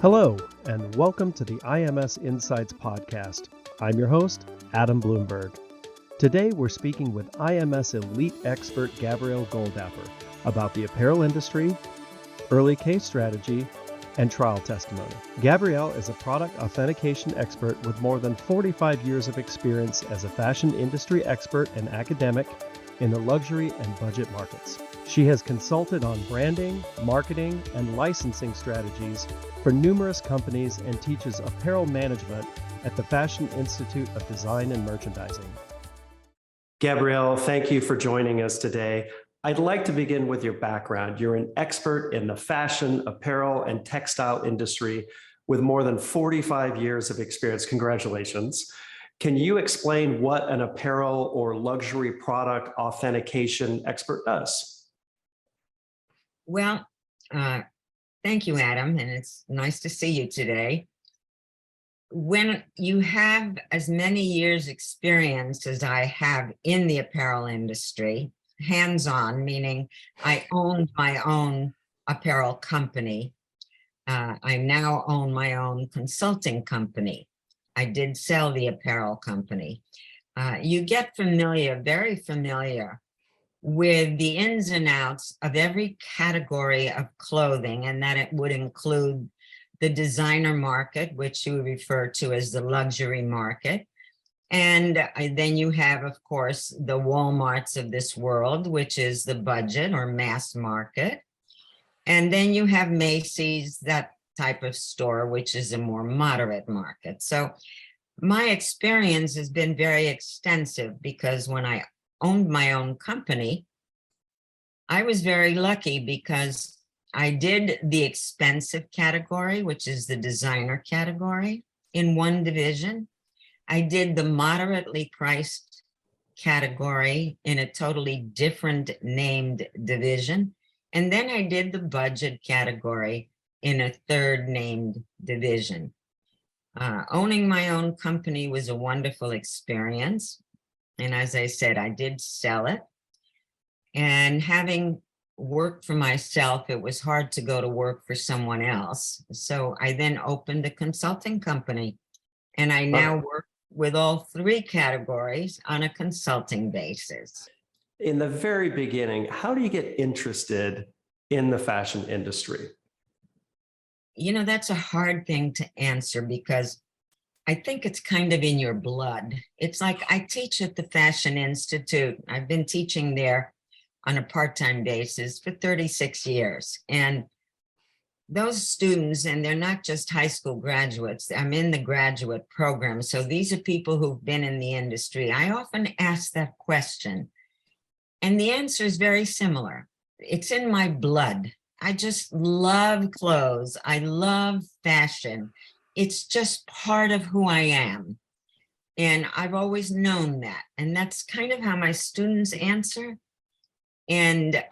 Hello, and welcome to the IMS Insights podcast. I'm your host, Adam Bloomberg. Today, we're speaking with IMS elite expert Gabrielle Goldapper about the apparel industry, early case strategy, and trial testimony. Gabrielle is a product authentication expert with more than 45 years of experience as a fashion industry expert and academic in the luxury and budget markets. She has consulted on branding, marketing, and licensing strategies for numerous companies and teaches apparel management at the Fashion Institute of Design and Merchandising. Gabrielle, thank you for joining us today. I'd like to begin with your background. You're an expert in the fashion, apparel, and textile industry with more than 45 years of experience. Congratulations. Can you explain what an apparel or luxury product authentication expert does? Well, thank you, Adam, and it's nice to see you today. When you have as many years experience as I have in the apparel industry, hands-on, meaning I owned my own apparel company. I now own my own consulting company. I did sell the apparel company. You get familiar, very familiar with the ins and outs of every category of clothing, and that it would include the designer market, which you refer to as the luxury market. And then you have, of course, the Walmarts of this world, which is the budget or mass market. And then you have Macy's, that type of store, which is a more moderate market. So my experience has been very extensive because when I owned my own company, I was very lucky because I did the expensive category, which is the designer category, in one division. I did the moderately priced category in a totally different named division. And then I did the budget category in a third named division. Owning my own company was a wonderful experience. And as I said, I did sell it. And having worked for myself, it was hard to go to work for someone else. So I then opened a consulting company. And I now work with all three categories on a consulting basis. In the very beginning, how do you get interested in the fashion industry? You know, that's a hard thing to answer because I think it's kind of in your blood. It's like I teach at the Fashion Institute. I've been teaching there on a part-time basis for 36 years. And those students, and they're not just high school graduates, I'm in the graduate program. So these are people who've been in the industry. I often ask that question. And the answer is very similar. It's in my blood. I just love clothes. I love fashion. It's just part of who I am. And I've always known that. And that's kind of how my students answer. And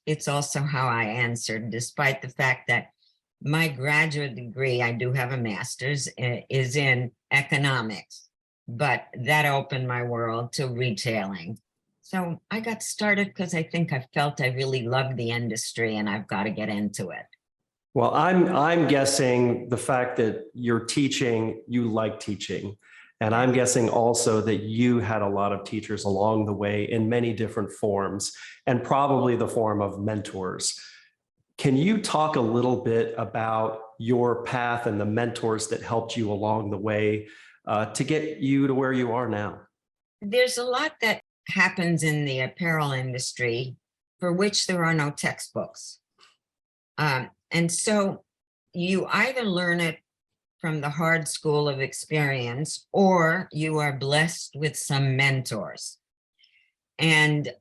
it's also how I answered, despite the fact that my graduate degree, I do have a master's, is in economics. But that opened my world to retailing. So I got started because I think I felt I really loved the industry and I've got to get into it. Well, I'm guessing the fact that you're teaching, you like teaching. And I'm guessing also that you had a lot of teachers along the way in many different forms, and probably the form of mentors. Can you talk a little bit about your path and the mentors that helped you along the way to get you to where you are now? There's a lot that happens in the apparel industry for which there are no textbooks. And so you either learn it from the hard school of experience, or you are blessed with some mentors. And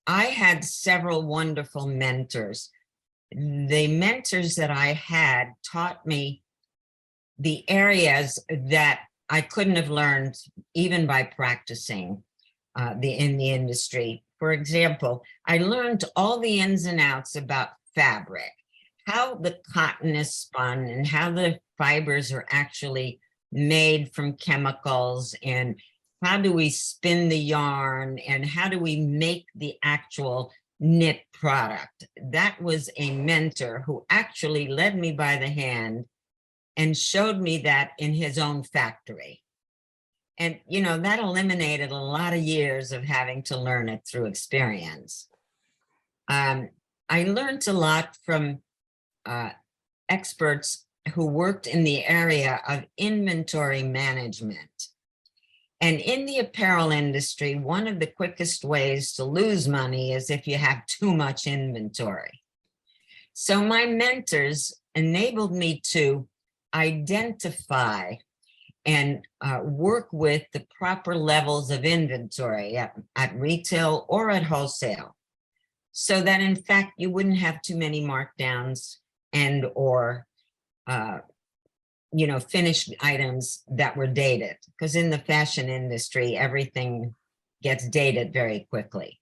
I had several wonderful mentors. The mentors that I had taught me the areas that I couldn't have learned even by practicing in the industry. For example, I learned all the ins and outs about fabric, how the cotton is spun and how the fibers are actually made from chemicals, and how do we spin the yarn, and how do we make the actual knit product. That was a mentor who actually led me by the hand and showed me that in his own factory. And, that eliminated a lot of years of having to learn it through experience. I learned a lot from experts who worked in the area of inventory management. And in the apparel industry, one of the quickest ways to lose money is if you have too much inventory. So my mentors enabled me to identify and work with the proper levels of inventory at retail or at wholesale, so that in fact you wouldn't have too many markdowns and or finished items that were dated, because in the fashion industry everything gets dated very quickly.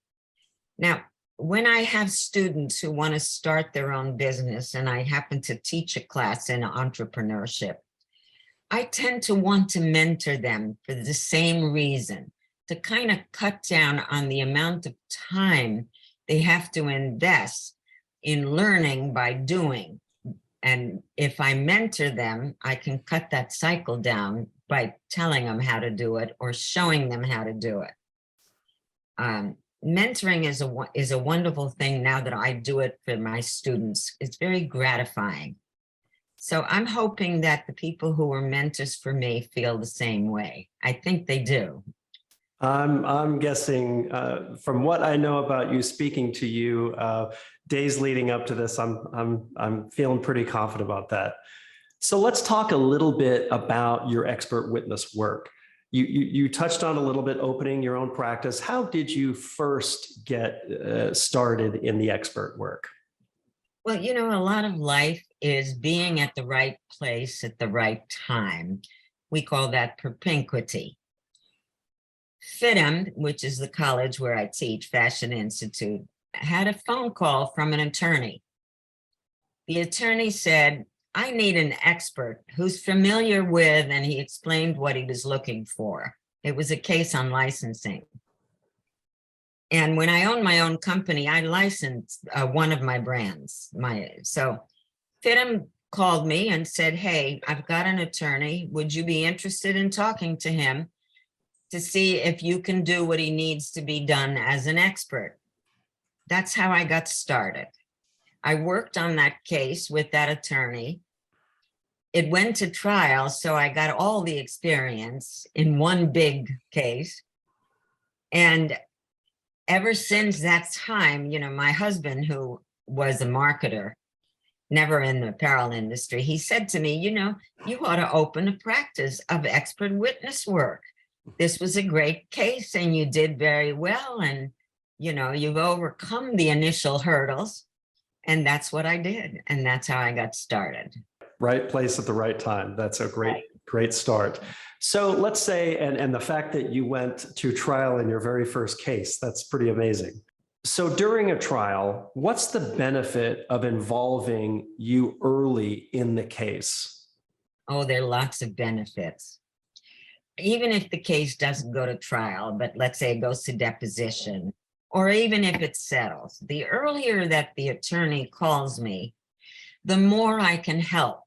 Now, when I have students who want to start their own business and I happen to teach a class in entrepreneurship, I tend to want to mentor them for the same reason, to kind of cut down on the amount of time they have to invest in learning by doing. And if I mentor them, I can cut that cycle down by telling them how to do it or showing them how to do it. Mentoring is a wonderful thing now that I do it for my students. It's very gratifying. So I'm hoping that the people who were mentors for me feel the same way. I think they do. I'm guessing from what I know about you, speaking to you, days leading up to this, I'm feeling pretty confident about that. So let's talk a little bit about your expert witness work. You touched on a little bit opening your own practice. How did you first get started in the expert work? Well, a lot of life is being at the right place at the right time. We call that propinquity. FITM, which is the college where I teach, Fashion Institute, had a phone call from an attorney. The attorney said, I need an expert who's familiar with, and he explained what he was looking for. It was a case on licensing. And when I owned my own company, I licensed one of my brands. So FITM called me and said, hey, I've got an attorney. Would you be interested in talking to him to see if you can do what he needs to be done as an expert? That's how I got started. I worked on that case with that attorney. It went to trial, so I got all the experience in one big case. And ever since that time, my husband, who was a marketer, never in the apparel industry, he said to me, you ought to open a practice of expert witness work. This was a great case and you did very well. And, you've overcome the initial hurdles. And that's what I did. And that's how I got started. Right place at the right time. That's a great start. So let's say, and the fact that you went to trial in your very first case, that's pretty amazing. So during a trial, what's the benefit of involving you early in the case? Oh, there are lots of benefits. Even if the case doesn't go to trial, but let's say it goes to deposition, or even if it settles, the earlier that the attorney calls me, the more I can help.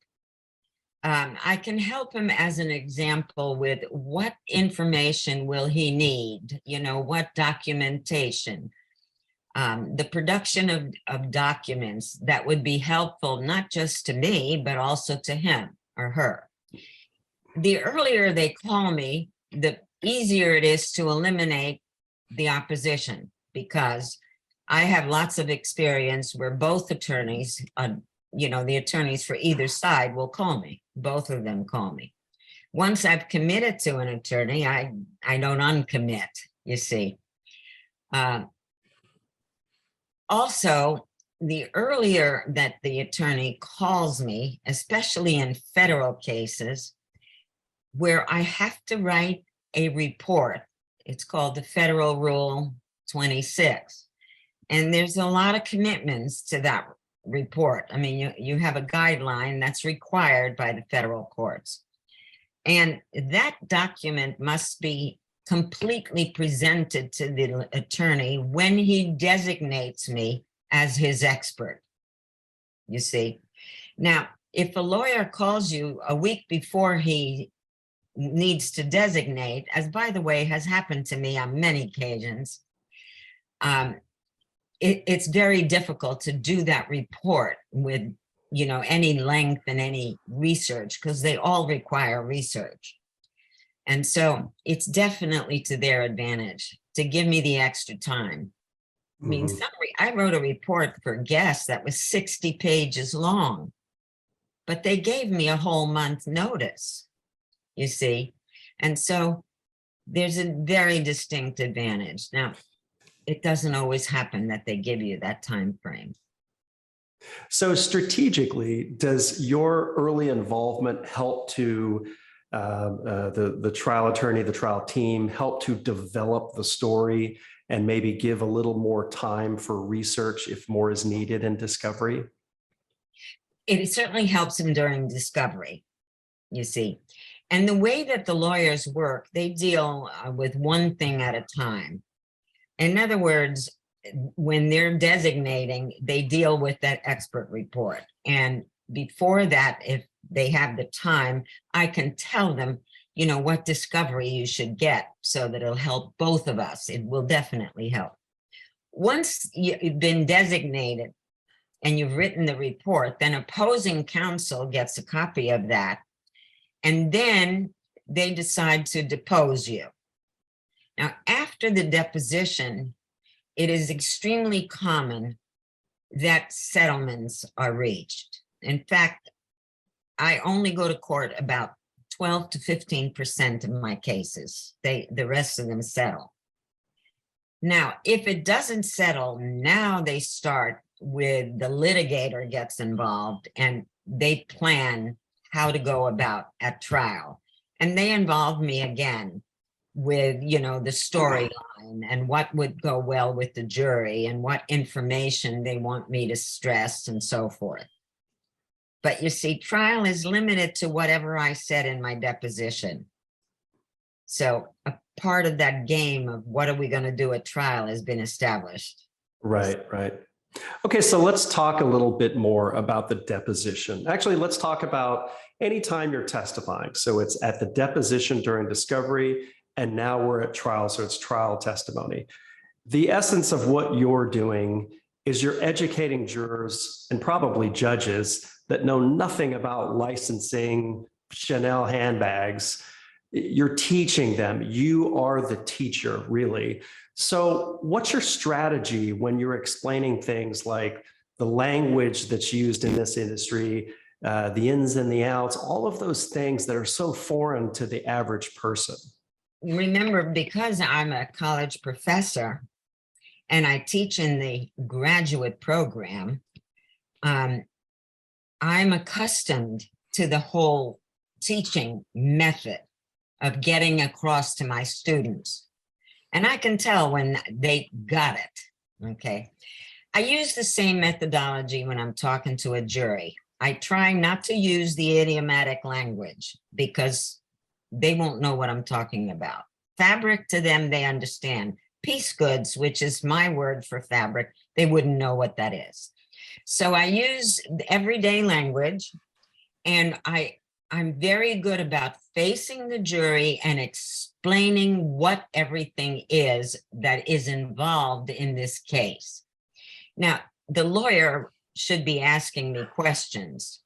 I can help him as an example with what information will he need, what documentation, the production of documents that would be helpful, not just to me, but also to him or her. The earlier they call me, the easier it is to eliminate the opposition, because I have lots of experience where both attorneys, the attorneys for either side will call me. Both of them call me. Once I've committed to an attorney, I don't uncommit, you see. Also, the earlier that the attorney calls me, especially in federal cases, where I have to write a report, it's called the Federal Rule 26. And there's a lot of commitments to that report. I mean, you have a guideline that's required by the federal courts. And that document must be completely presented to the attorney when he designates me as his expert, you see. Now, If a lawyer calls you a week before he needs to designate, as by the way has happened to me on many occasions, it's very difficult to do that report with any length and any research, because they all require research. And so it's definitely to their advantage to give me the extra time. I mean, I wrote a report for guests that was 60 pages long, but they gave me a whole month notice, you see. And so there's a very distinct advantage. Now, it doesn't always happen that they give you that time frame. So strategically, does your early involvement help to the trial attorney, the trial team, help to develop the story and maybe give a little more time for research if more is needed in discovery? It certainly helps them during discovery, you see. And the way that the lawyers work, they deal with one thing at a time. In other words, when they're designating, they deal with that expert report. And before that, if they have the time, I can tell them, what discovery you should get so that it'll help both of us. It will definitely help. Once you've been designated and you've written the report, then opposing counsel gets a copy of that. And then they decide to depose you. Now, after the deposition, it is extremely common that settlements are reached. In fact, I only go to court about 12 to 15% of my cases. The rest of them settle. Now, if it doesn't settle, now they start with the litigator gets involved and they plan how to go about at trial. And they involve me again with, the storyline and what would go well with the jury and what information they want me to stress and so forth. But you see, trial is limited to whatever I said in my deposition. So a part of that game of what are we going to do at trial has been established. Right. Okay, so let's talk a little bit more about the deposition. Actually, let's talk about anytime you're testifying. So it's at the deposition during discovery, and now we're at trial, so it's trial testimony. The essence of what you're doing is you're educating jurors and probably judges that know nothing about licensing Chanel handbags. You're teaching them. You are the teacher, really. So what's your strategy when you're explaining things like the language that's used in this industry, the ins and the outs, all of those things that are so foreign to the average person? Remember, because I'm a college professor and I teach in the graduate program, I'm accustomed to the whole teaching method of getting across to my students. And I can tell when they got it, okay? I use the same methodology when I'm talking to a jury. I try not to use the idiomatic language because they won't know what I'm talking about. Fabric, to them, they understand. Piece goods, which is my word for fabric, they wouldn't know what that is. So I use everyday language, and I'm very good about facing the jury and explaining what everything is that is involved in this case. Now, the lawyer should be asking me questions,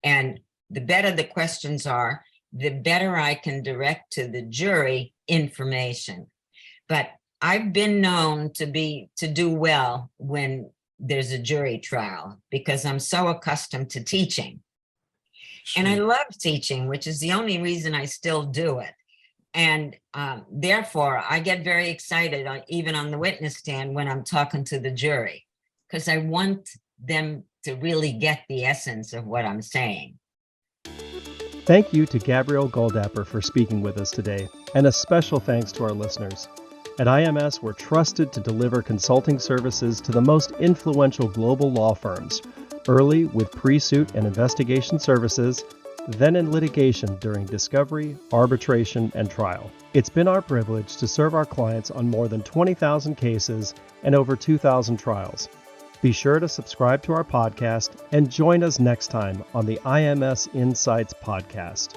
and the better the questions are, the better I can direct to the jury information. But I've been known to do well when there's a jury trial because I'm so accustomed to teaching. Sure. And I love teaching, which is the only reason I still do it. And therefore, I get very excited, even on the witness stand when I'm talking to the jury, because I want them to really get the essence of what I'm saying. Thank you to Gabrielle Goldapper for speaking with us today, and a special thanks to our listeners. At IMS, we're trusted to deliver consulting services to the most influential global law firms, early with pre-suit and investigation services, then in litigation during discovery, arbitration, and trial. It's been our privilege to serve our clients on more than 20,000 cases and over 2,000 trials. Be sure to subscribe to our podcast and join us next time on the IMS Insights podcast.